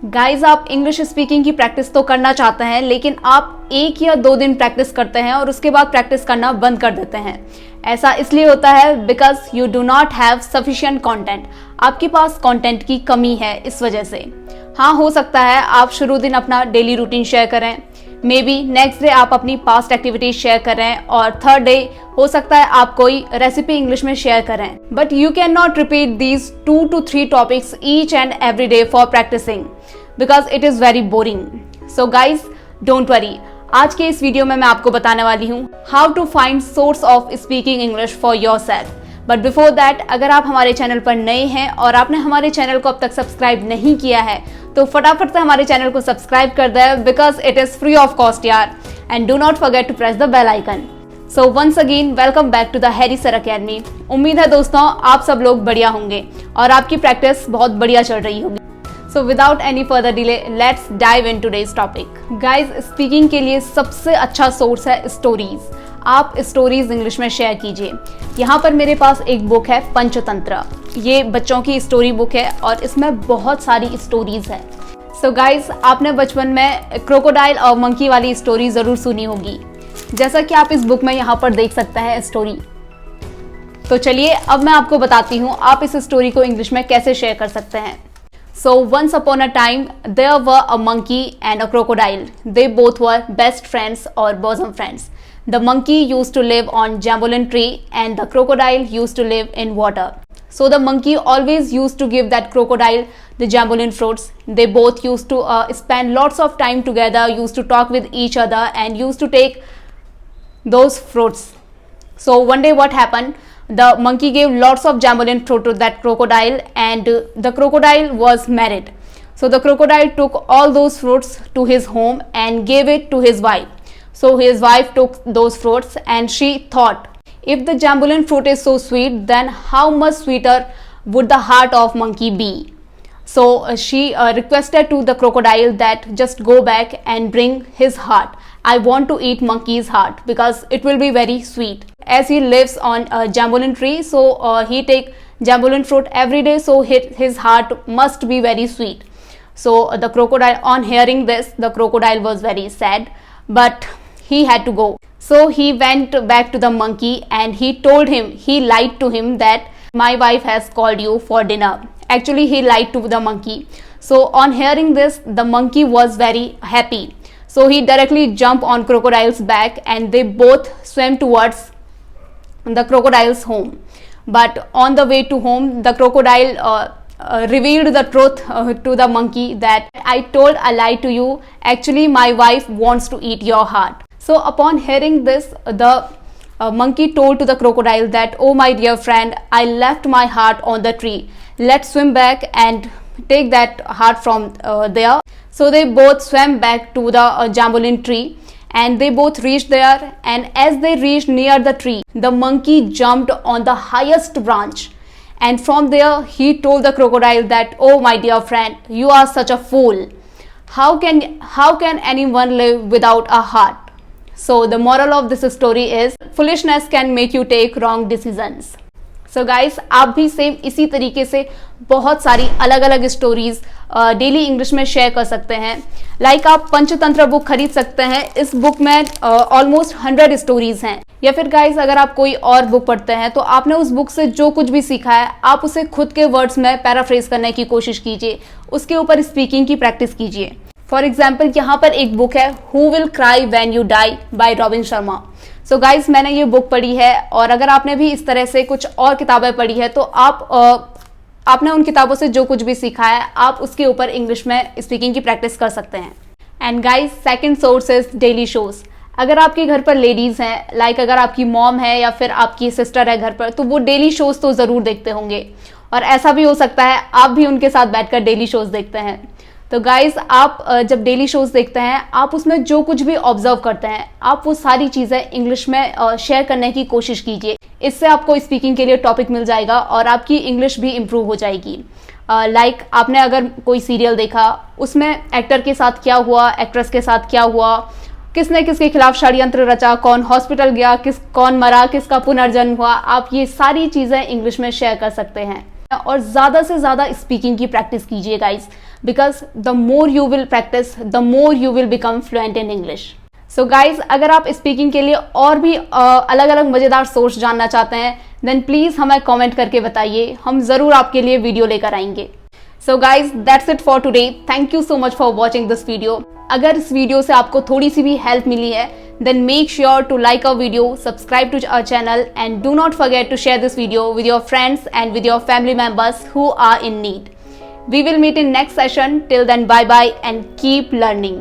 Guys, आप English speaking की practice तो करना चाहते हैं, लेकिन आप 1 या 2 दिन प्रैक्टिस करते हैं और उसके बाद प्रैक्टिस करना बंद कर देते हैं। ऐसा इसलिए होता है because you do not have sufficient content. आपके पास कंटेंट की कमी है इस वजह से। हाँ, हो सकता है आप शुरू दिन अपना डेली रूटीन शेयर करें, मे बी नेक्स्ट डे आप अपनी पास्ट एक्टिविटीज शेयर करें और थर्ड डे हो सकता है आप कोई रेसिपी इंग्लिश में शेयर करें। But you can not repeat these 2 to 3 topics each and every day for practising because it is very boring. So guys, don't worry, आज के इस वीडियो में मैं आपको बताने वाली हूँ how to find source of speaking English for your self. But before that, अगर आप हमारे चैनल पर नए हैं और आपने हमारे चैनल को अब तक सब्सक्राइब नहीं किया है तो फटाफट से हमारे चैनल को सब्सक्राइब कर दें because it is free of cost यार। And do not forget to press the bell icon. So once again welcome back to the Harry sir academy. उम्मीद है दोस्तों आप सब लोग बढ़िया होंगे और आपकी प्रैक्टिस बहुत बढ़िया चल रही होगी। So without any further delay, let's dive in today's topic. Guys, speaking के लिए सबसे अच्छा सोर्स है स्टोरीज। आप स्टोरीज इंग्लिश में शेयर कीजिए। यहाँ पर मेरे पास एक बुक है पंचतंत्र। ये बच्चों की स्टोरी बुक है और इसमें बहुत सारी स्टोरीज है। सो गाइज, आपने बचपन में क्रोकोडाइल और मंकी वाली स्टोरी जरूर सुनी होगी, जैसा कि आप इस बुक में यहाँ पर देख सकते हैं स्टोरी। तो चलिए अब मैं आपको बताती हूँ आप इस स्टोरी को इंग्लिश में कैसे शेयर कर सकते हैं। So once upon a time, there were a monkey and a crocodile. They both were best friends or bosom friends. The monkey used to live on jambolin tree and the crocodile used to live in water. So the monkey always used to give that crocodile the jambolin fruits. They both used to spend lots of time together, used to talk with each other and used to take those fruits. So one day what happened? The monkey gave lots of jambolin fruit to that crocodile and the crocodile was married. So the crocodile took all those fruits to his home and gave it to his wife. So his wife took those fruits and she thought, if the jambolin fruit is so sweet, then how much sweeter would the heart of monkey be? So she requested to the crocodile that just go back and bring his heart. I want to eat monkey's heart because it will be very sweet. As he lives on a jambolin tree, so he take jambolin fruit every day, so his heart must be very sweet. So the crocodile, on hearing this, the crocodile was very sad, but he had to go. So he went back to the monkey and he told him, he lied to him that my wife has called you for dinner. Actually, he lied to the monkey. So on hearing this, the monkey was very happy. So he directly jumped on crocodile's back and they both swam towards the crocodile's home. But on the way to home, the crocodile revealed the truth to the monkey that I told a lie to you. Actually, my wife wants to eat your heart. So upon hearing this, the monkey told to the crocodile that, oh my dear friend, I left my heart on the tree. Let's swim back and take that heart from there. So they both swam back to the jambolin tree and they both reached there, and as they reached near the tree, the monkey jumped on the highest branch, and from there he told the crocodile that, oh my dear friend, you are such a fool. How can anyone live without a heart? So the moral of this story is foolishness can make you take wrong decisions. So guys, आप भी same इसी तरीके से बहुत सारी अलग अलग stories daily English में शेयर कर सकते हैं। लाइक आप पंचतंत्र बुक खरीद सकते हैं। इस बुक में ऑलमोस्ट 100 स्टोरीज हैं। या फिर गाइस, अगर आप कोई और बुक पढ़ते हैं तो आपने उस बुक से जो कुछ भी सीखा है आप उसे खुद के वर्ड्स में पैराफ्रेज करने की कोशिश कीजिए, उसके ऊपर स्पीकिंग की प्रैक्टिस कीजिए। फॉर एग्जाम्पल, यहाँ पर एक बुक है who will cry when you die by Robin Sharma. So guys, मैंने ये बुक पढ़ी है और अगर आपने भी इस तरह से कुछ और किताबें पढ़ी है तो आपने उन किताबों से जो कुछ भी सीखा है आप उसके ऊपर इंग्लिश में स्पीकिंग की प्रैक्टिस कर सकते हैं। And guys, second source is daily shows. अगर आपके घर पर लेडीज़ हैं, लाइक अगर आपकी मॉम है या फिर आपकी सिस्टर है घर पर, तो वो डेली शोज तो ज़रूर देखते होंगे और ऐसा भी हो सकता है आप भी उनके साथ बैठकर डेली शोज देखते हैं। तो गाइज, आप जब डेली शोज देखते हैं आप उसमें जो कुछ भी ऑब्जर्व करते हैं आप वो सारी चीज़ें इंग्लिश में शेयर करने की कोशिश कीजिए। इससे आपको स्पीकिंग के लिए टॉपिक मिल जाएगा और आपकी इंग्लिश भी इम्प्रूव हो जाएगी। लाइक आपने अगर कोई सीरियल देखा, उसमें एक्टर के साथ क्या हुआ, एक्ट्रेस के साथ क्या हुआ, किसने किसके खिलाफ षड्यंत्र रचा, कौन हॉस्पिटल गया, कौन मरा, किसका पुनर्जन्म हुआ, आप ये सारी चीज़ें इंग्लिश में शेयर कर सकते हैं। और ज़्यादा से ज़्यादा स्पीकिंग की प्रैक्टिस कीजिए guys, because the more you will practice the more you will become fluent in English. So guys, अगर आप स्पीकिंग के लिए और भी अलग अलग मज़ेदार सोर्स जानना चाहते हैं देन प्लीज़ हमें कमेंट करके बताइए, हम ज़रूर आपके लिए वीडियो लेकर आएंगे। So guys, that's it for today. Thank you so much for watching this video. अगर इस वीडियो से आपको थोड़ी सी भी हेल्प मिली है then make sure to like our video, subscribe to our channel, and do not forget to share this video with your friends and with your family members who are in need. We will meet in next session. Till then, bye bye and keep learning.